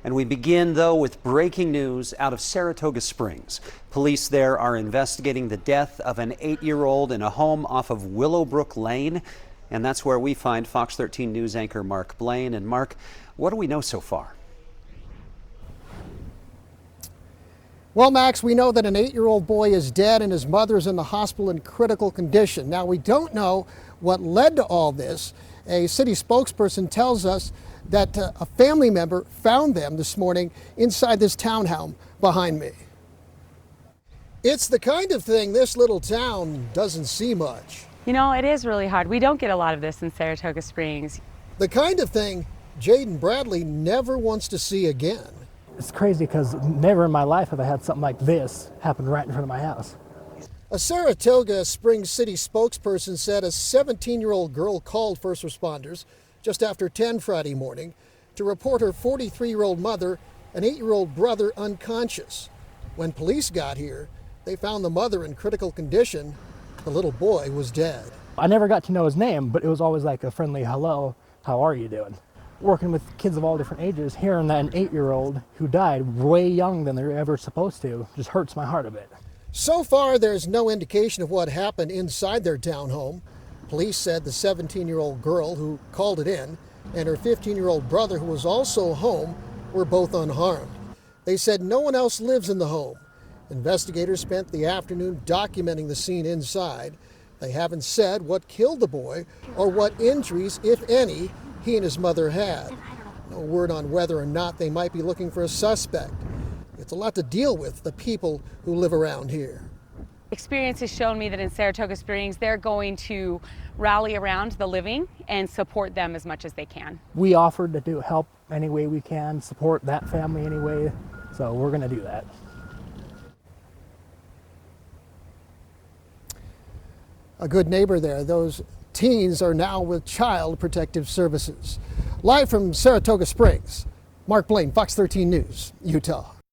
And we begin, though, with breaking news out of Saratoga Springs. Police there are investigating the death of an 8-year-old in a home off of Willowbrook Lane. And that's where we find Fox 13 News anchor Mark Blaine. And Mark, what do we know so far? Well, Max, we know that an 8-year-old boy is dead and his mother is in the hospital in critical condition. Now, we don't know what led to all this. A city spokesperson tells us that a family member found them this morning inside this townhome behind me. It's the kind of thing this little town doesn't see much. You know, it is really hard. We don't get a lot of this in Saratoga Springs. The kind of thing Jaden Bradley never wants to see again. It's crazy because never in my life have I had something like this happen right in front of my house. A Saratoga Springs city spokesperson said a 17-year-old girl called first responders just after 10 Friday morning to report her 43-year-old mother and 8-year-old brother unconscious. When police got here, they found the mother in critical condition. The little boy was dead. I never got to know his name, but it was always like a friendly hello, how are you doing? Working with kids of all different ages, hearing that an 8-year-old who died way young than they're ever supposed to just hurts my heart a bit. So far, there's no indication of what happened inside their townhome. Police said the 17-year-old girl who called it in and her 15-year-old brother, who was also home, were both unharmed. They said no one else lives in the home. Investigators spent the afternoon documenting the scene inside. They haven't said what killed the boy or what injuries, if any, he and his mother had. No word on whether or not they might be looking for a suspect. It's a lot to deal with, the people who live around here. Experience has shown me that in Saratoga Springs, they're going to rally around the living and support them as much as they can. We offered to do help any way we can, support that family any way, so we're going to do that. A good neighbor there. Those teens are now with Child Protective Services. Live from Saratoga Springs, Mark Blaine, Fox 13 News, Utah.